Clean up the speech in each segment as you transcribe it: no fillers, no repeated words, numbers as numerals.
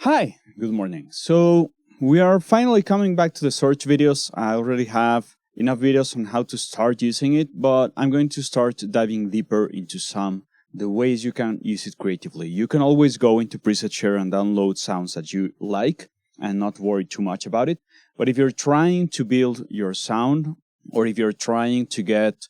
Hi, good morning. So we are finally coming back to the search videos. I already have enough videos on how to start using it, but I'm going to start diving deeper into the ways you can use it creatively. You can always go into preset share and download sounds that you like and not worry too much about it. But if you're trying to build your sound, or if you're trying to get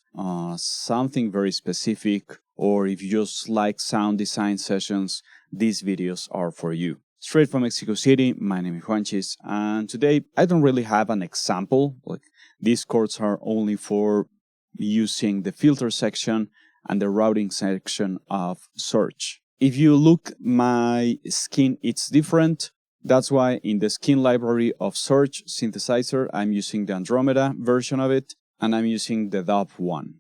something very specific, or if you just like sound design sessions, these videos are for you. Straight from Mexico City, my name is Juanchis, and today I don't really have an example. Like, these chords are only for using the filter section and the routing section of search. If you look my skin, it's different. That's why in the skin library of search synthesizer, I'm using the Andromeda version of it, and I'm using the DAW one.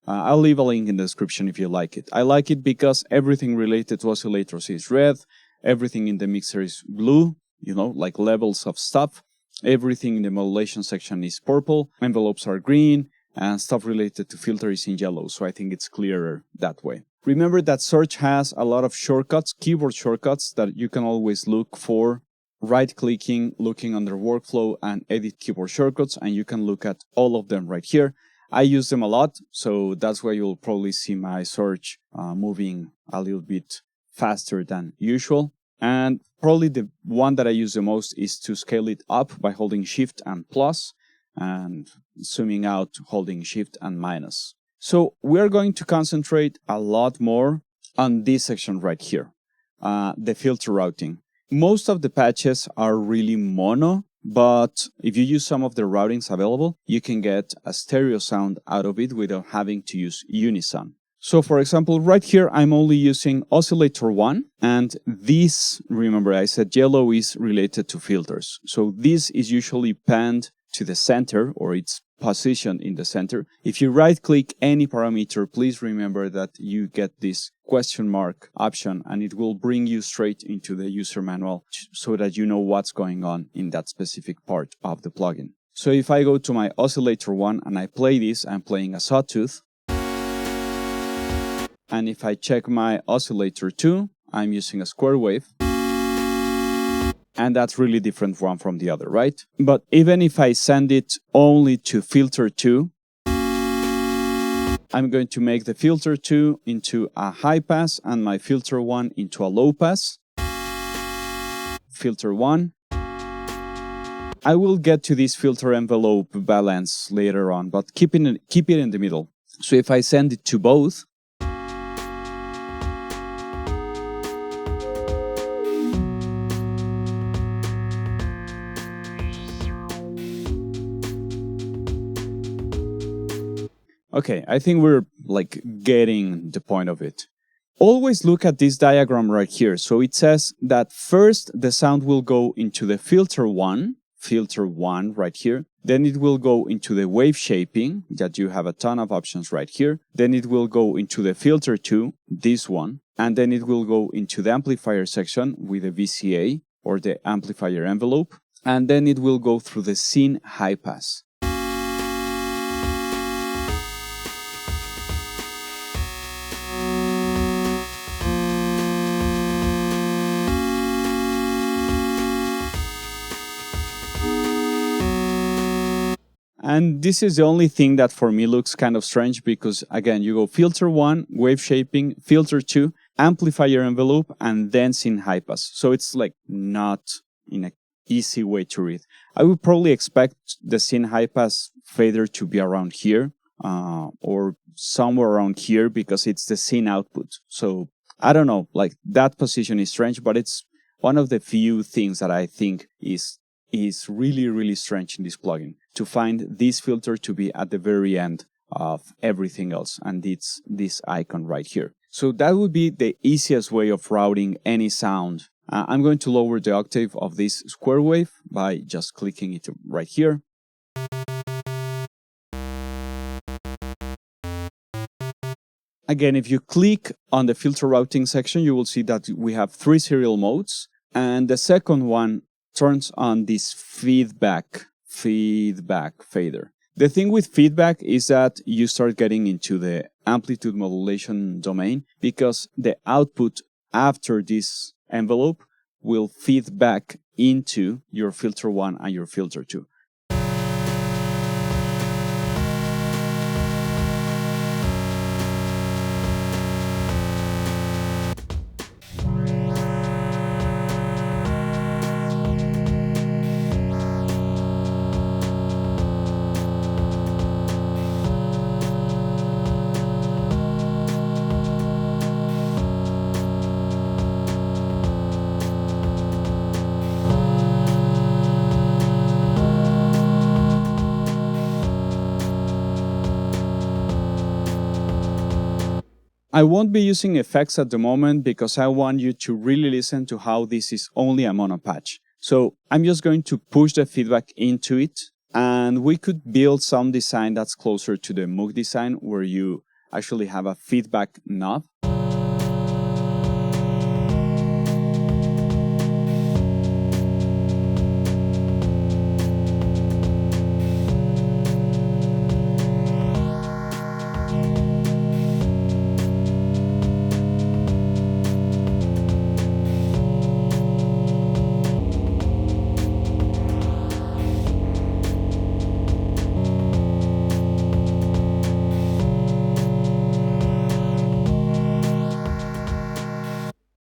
I'll leave a link in the description if you like it. I like it because everything related to oscillators is red. Everything in the mixer is blue, like levels of stuff. Everything in the modulation section is purple. Envelopes are green, and stuff related to filter is in yellow. So I think it's clearer that way. Remember that search has a lot of shortcuts, keyboard shortcuts that you can always look for. Right-clicking, looking under workflow and edit keyboard shortcuts, and you can look at all of them right here. I use them a lot, so that's why you'll probably see my search moving a little bit faster than usual. And probably the one that I use the most is to scale it up by holding Shift and plus, and zooming out holding Shift and minus. So we're going to concentrate a lot more on this section right here, the filter routing. Most of the patches are really mono, but if you use some of the routings available, you can get a stereo sound out of it without having to use unison. So for example, right here, I'm only using oscillator 1, and this, remember I said yellow is related to filters. So this is usually panned to the center, or it's positioned in the center. If you right click any parameter, please remember that you get this question mark option, and it will bring you straight into the user manual so that you know what's going on in that specific part of the plugin. So if I go to my oscillator 1 and I play this, I'm playing a sawtooth. And if I check my oscillator 2, I'm using a square wave. And that's really different one from the other, right? But even if I send it only to filter 2, I'm going to make the filter 2 into a high pass and my filter 1 into a low pass. Filter 1. I will get to this filter envelope balance later on, but keep it in the middle. So if I send it to both, okay, I think we're getting the point of it. Always look at this diagram right here. So it says that first the sound will go into the filter 1 right here. Then it will go into the wave shaping, that you have a ton of options right here. Then it will go into the filter 2, this one. And then it will go into the amplifier section with the VCA, or the amplifier envelope. And then it will go through the Synth high pass. And this is the only thing that for me looks kind of strange, because again, you go filter 1, wave shaping, filter 2, amplifier envelope, and then Synth high pass. So it's not in an easy way to read. I would probably expect the Synth high pass fader to be around here, or somewhere around here, because it's the Synth output. So I don't know, that position is strange, but it's one of the few things that I think is really, really strange in this plugin, to find this filter to be at the very end of everything else, and it's this icon right here. So that would be the easiest way of routing any sound. I'm going to lower the octave of this square wave by just clicking it right here. Again, if you click on the filter routing section, you will see that we have 3 serial modes, and the second one turns on this feedback fader. The thing with feedback is that you start getting into the amplitude modulation domain, because the output after this envelope will feed back into your filter 1 and your filter 2. I won't be using effects at the moment because I want you to really listen to how this is only a mono patch. So I'm just going to push the feedback into it, and we could build some design that's closer to the Moog design where you actually have a feedback knob.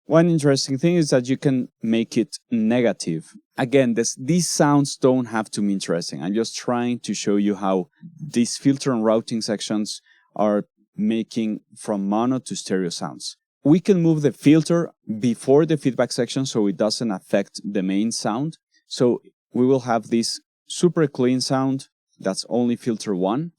One interesting thing is that you can make it negative. Again, these sounds don't have to be interesting. I'm just trying to show you how these filter and routing sections are making from mono to stereo sounds. We can move the filter before the feedback section so it doesn't affect the main sound. So we will have this super clean sound that's only filter 1.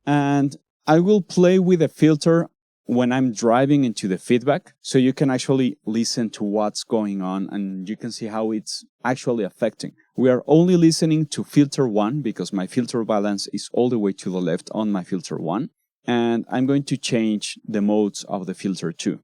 And I will play with the filter when I'm driving into the feedback, so you can actually listen to what's going on and you can see how it's actually affecting. We are only listening to filter 1 because my filter balance is all the way to the left on my filter 1. And I'm going to change the modes of the filter 2.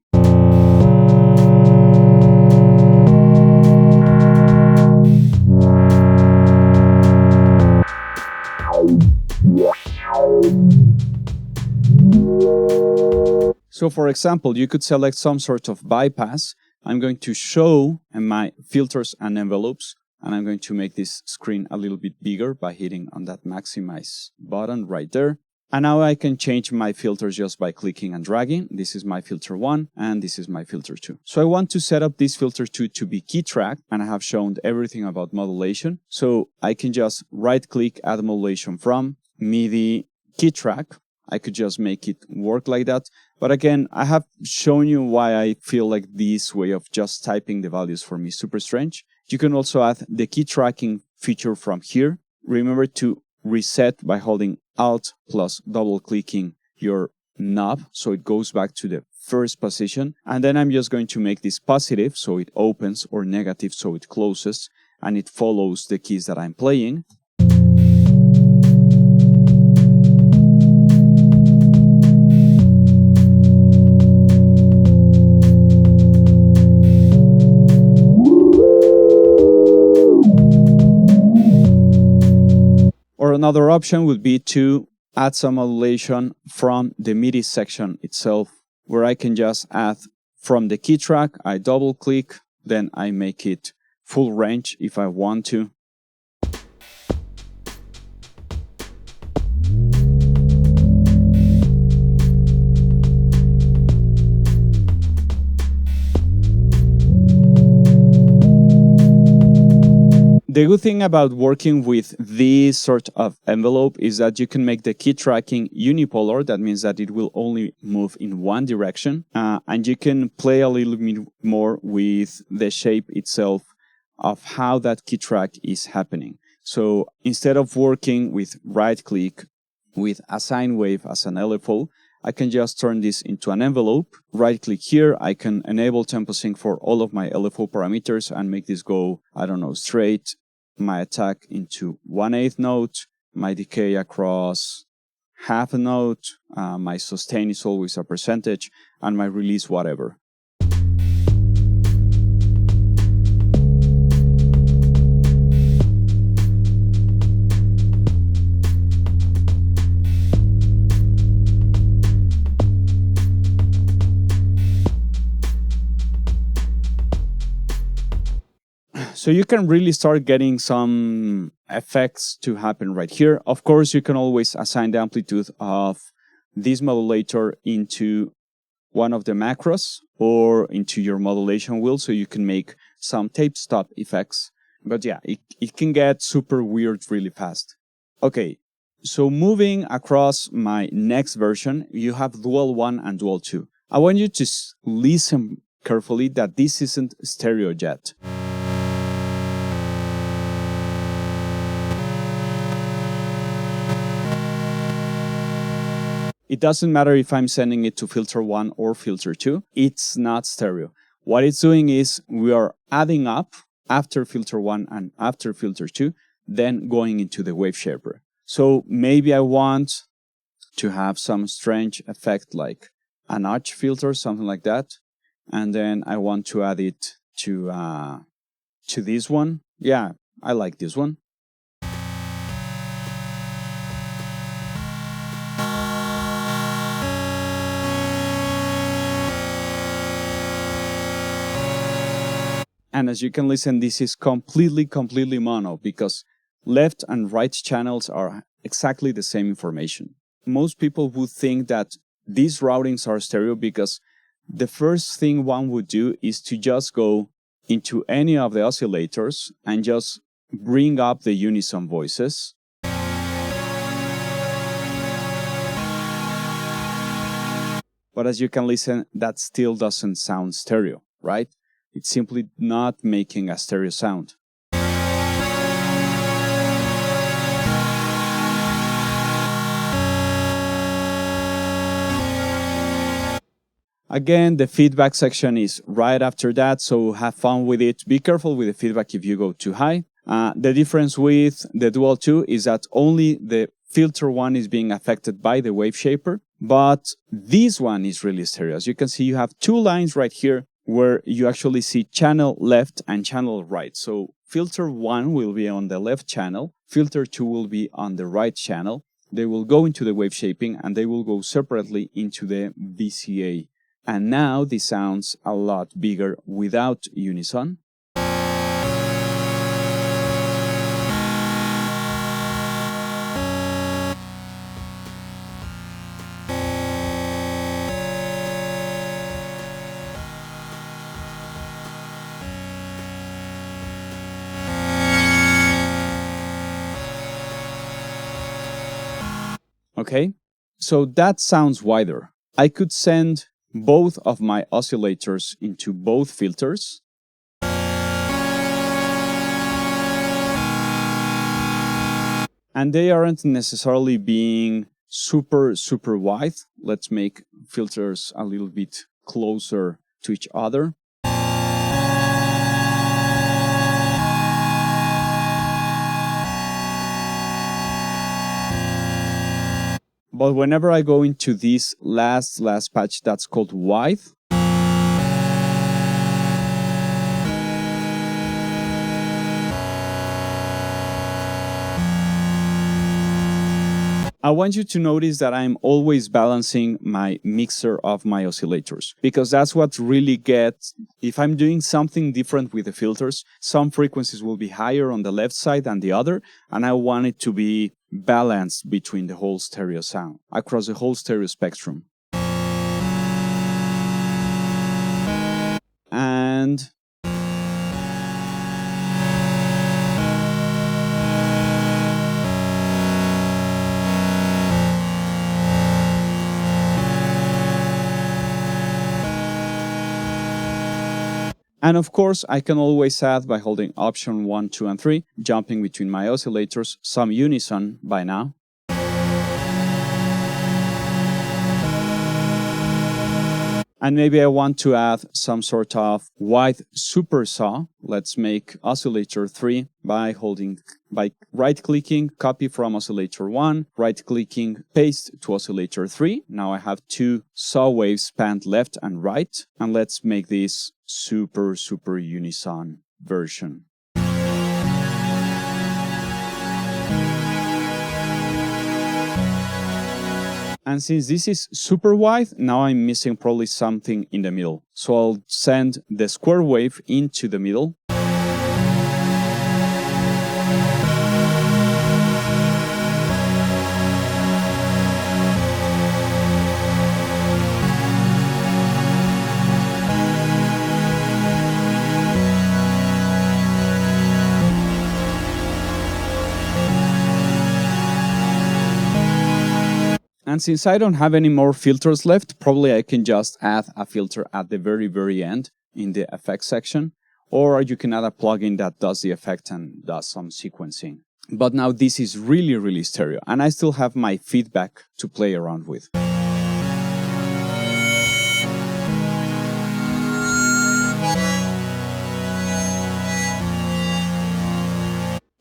So for example, you could select some sort of bypass. I'm going to show my filters and envelopes, and I'm going to make this screen a little bit bigger by hitting on that maximize button right there. And now I can change my filters just by clicking and dragging. This is my filter 1 and this is my filter 2. So I want to set up this filter 2 to be key track, and I have shown everything about modulation. So I can just right click, add modulation from MIDI key track. I could just make it work like that. But again, I have shown you why I feel like this way of just typing the values for me is super strange. You can also add the key tracking feature from here. Remember to reset by holding Alt plus double clicking your knob so it goes back to the first position. And then I'm just going to make this positive so it opens, or negative so it closes, and it follows the keys that I'm playing. Or another option would be to add some modulation from the MIDI section itself, where I can just add from the key track, I double click, then I make it full range if I want to. The good thing about working with this sort of envelope is that you can make the key tracking unipolar. That means that it will only move in one direction. And you can play a little bit more with the shape itself of how that key track is happening. So instead of working with right click with a sine wave as an LFO, I can just turn this into an envelope. Right click here, I can enable tempo sync for all of my LFO parameters and make this go, I don't know, straight, my attack into 1/8 note, my decay across half a note, my sustain is always a percentage, and my release whatever. So you can really start getting some effects to happen right here. Of course, you can always assign the amplitude of this modulator into one of the macros or into your modulation wheel so you can make some tape stop effects. But yeah, it can get super weird really fast. Okay, so moving across my next version, you have Dual 1 and Dual 2. I want you to listen carefully that this isn't stereo yet. It doesn't matter if I'm sending it to filter 1 or filter 2, it's not stereo. What it's doing is we are adding up after filter 1 and after filter 2, then going into the wave shaper. So maybe I want to have some strange effect like a notch filter, something like that. And then I want to add it to this one. Yeah, I like this one. And as you can listen, this is completely mono because left and right channels are exactly the same information. Most people would think that these routings are stereo because the first thing one would do is to just go into any of the oscillators and just bring up the unison voices. But as you can listen, that still doesn't sound stereo, right? It's simply not making a stereo sound. Again, the feedback section is right after that, so have fun with it. Be careful with the feedback if you go too high. The difference with the Dual 2 is that only the filter 1 is being affected by the wave shaper, but this one is really stereo. As you can see, you have two lines right here where you actually see channel left and channel right. So filter 1 will be on the left channel, filter 2 will be on the right channel. They will go into the wave shaping and they will go separately into the VCA. And now this sounds a lot bigger without unison. Okay, so that sounds wider. I could send both of my oscillators into both filters. And they aren't necessarily being super wide. Let's make filters a little bit closer to each other. But whenever I go into this last patch that's called wide, I want you to notice that I'm always balancing my mixer of my oscillators, because that's what really gets, if I'm doing something different with the filters, some frequencies will be higher on the left side than the other, and I want it to be balanced between the whole stereo sound, across the whole stereo spectrum. And of course, I can always add by holding option 1, 2, and 3, jumping between my oscillators, some unison by now. And maybe I want to add some sort of wide super saw. Let's make oscillator 3 by right-clicking, copy from oscillator 1, right-clicking, paste to oscillator 3. Now I have two saw waves spanned left and right. And let's make this super unison version. And since this is super wide, now I'm missing probably something in the middle. So I'll send the square wave into the middle. And since I don't have any more filters left, probably I can just add a filter at the very, very end in the effects section, or you can add a plugin that does the effect and does some sequencing. But now this is really, really stereo, and I still have my feedback to play around with.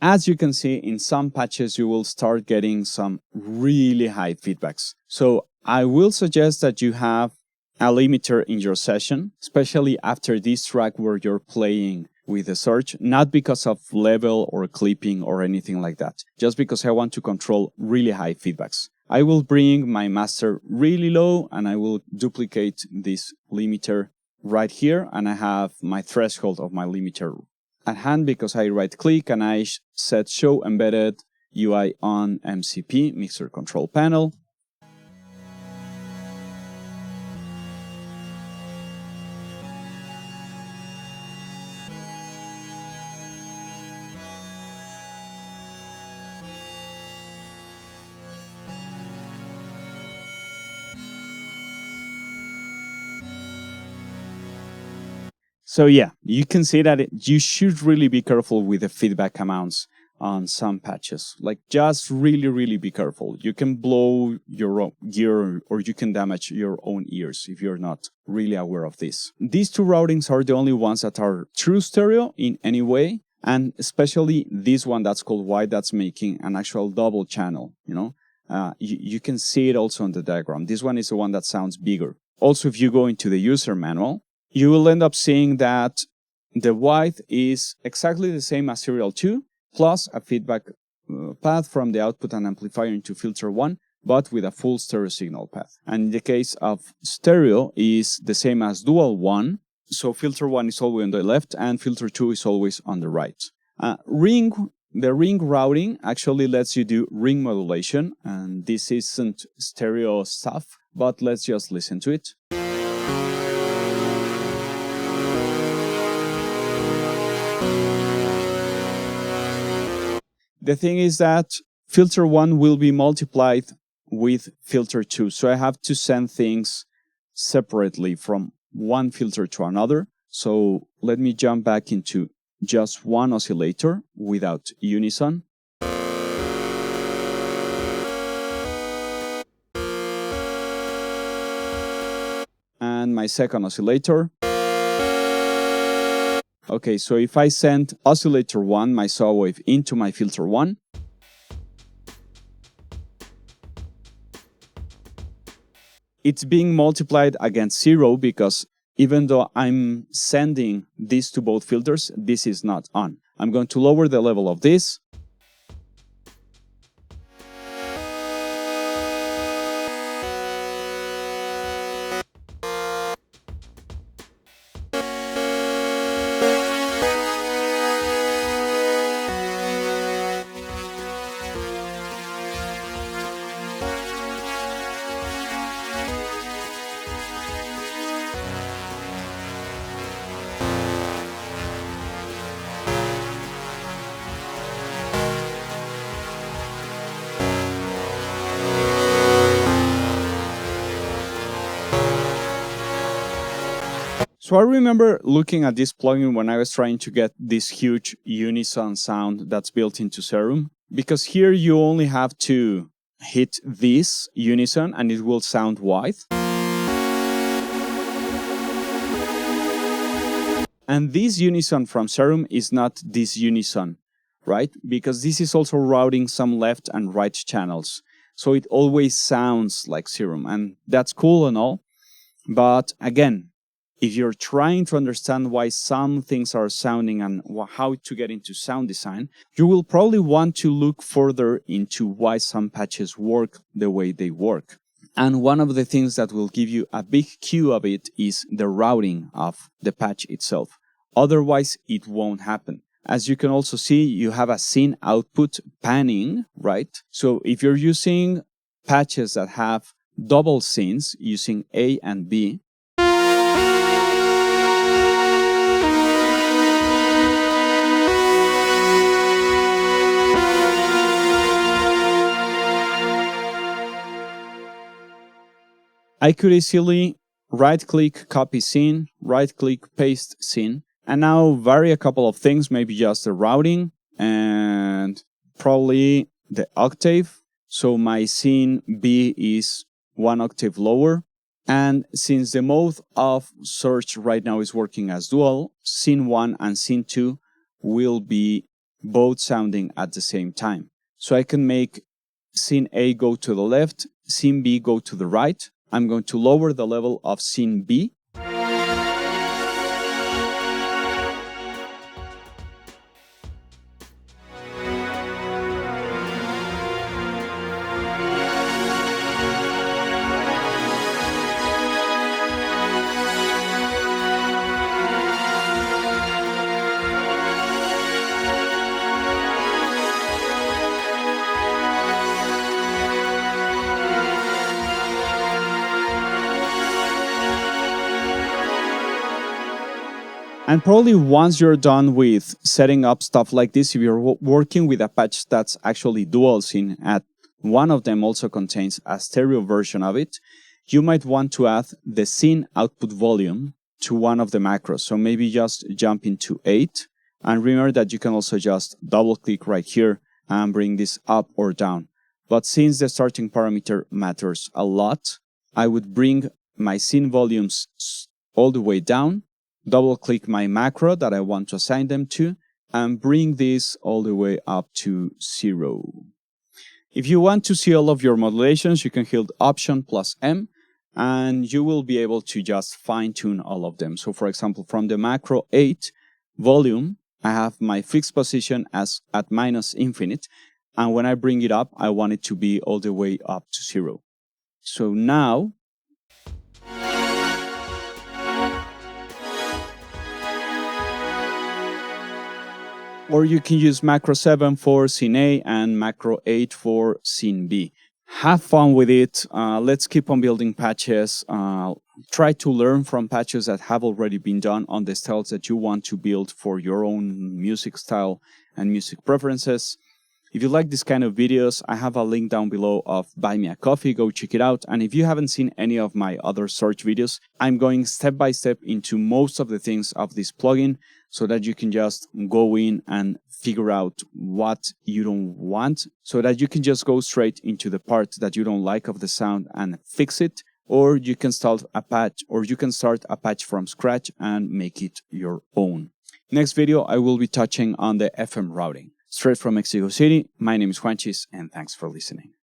As you can see, in some patches, you will start getting some really high feedbacks. So I will suggest that you have a limiter in your session, especially after this track where you're playing with the surge, not because of level or clipping or anything like that, just because I want to control really high feedbacks. I will bring my master really low and I will duplicate this limiter right here, and I have my threshold of my limiter at hand because I right click and I set show embedded UI on MCP, mixer control panel. So yeah, you can see that you should really be careful with the feedback amounts on some patches. Like, just really, really be careful. You can blow your own gear or you can damage your own ears if you're not really aware of this. These two routings are the only ones that are true stereo in any way, and especially this one that's called Y, that's making an actual double channel, you know? You can see it also on the diagram. This one is the one that sounds bigger. Also, if you go into the user manual, you will end up seeing that the width is exactly the same as serial 2, plus a feedback path from the output and amplifier into filter 1, but with a full stereo signal path. And in the case of stereo, is the same as dual 1, so filter 1 is always on the left and filter 2 is always on the right. The ring routing actually lets you do ring modulation, and this isn't stereo stuff, but let's just listen to it. The thing is that filter 1 will be multiplied with filter 2, so I have to send things separately from one filter to another. So let me jump back into just one oscillator without unison. And my second oscillator. Okay, so if I send oscillator 1, my saw wave, into my filter 1, it's being multiplied against 0 because even though I'm sending this to both filters, this is not on. I'm going to lower the level of this. So I remember looking at this plugin when I was trying to get this huge unison sound that's built into Serum, because here you only have to hit this unison and it will sound wide. And this unison from Serum is not this unison, right? Because this is also routing some left and right channels. So it always sounds like Serum, and that's cool and all. But again, if you're trying to understand why some things are sounding and how to get into sound design, you will probably want to look further into why some patches work the way they work. And one of the things that will give you a big cue of it is the routing of the patch itself. Otherwise, it won't happen. As you can also see, you have a scene output panning, right? So if you're using patches that have double scenes using A and B, I could easily right-click copy scene, right-click paste scene, and now vary a couple of things, maybe just the routing and probably the octave. So my scene B is 1 octave lower. And since the mode of search right now is working as dual, scene 1 and scene 2 will be both sounding at the same time. So I can make scene A go to the left, scene B go to the right. I'm going to lower the level of scene B. And probably once you're done with setting up stuff like this, if you're working with a patch that's actually dual scene and one of them also contains a stereo version of it, you might want to add the scene output volume to one of the macros. So maybe just jump into 8. And remember that you can also just double click right here and bring this up or down. But since the starting parameter matters a lot, I would bring my scene volumes all the way down, double click my macro that I want to assign them to, and bring this all the way up to 0. If you want to see all of your modulations, you can hit Option plus M, and you will be able to just fine tune all of them. So for example, from the macro 8 volume, I have my fixed position as at -infinite. And when I bring it up, I want it to be all the way up to 0. So now, or you can use macro 7 for scene A and macro 8 for scene B. Have fun with it. Let's keep on building patches. Try to learn from patches that have already been done on the styles that you want to build for your own music style and music preferences. If you like this kind of videos, I have a link down below of Buy Me a Coffee. Go check it out. And if you haven't seen any of my other search videos, I'm going step by step into most of the things of this plugin so that you can just go in and figure out what you don't want, so that you can just go straight into the part that you don't like of the sound and fix it, or you can start a patch from scratch and make it your own. Next video, I will be touching on the FM routing. Straight from Mexico City, my name is Juanchis, and thanks for listening.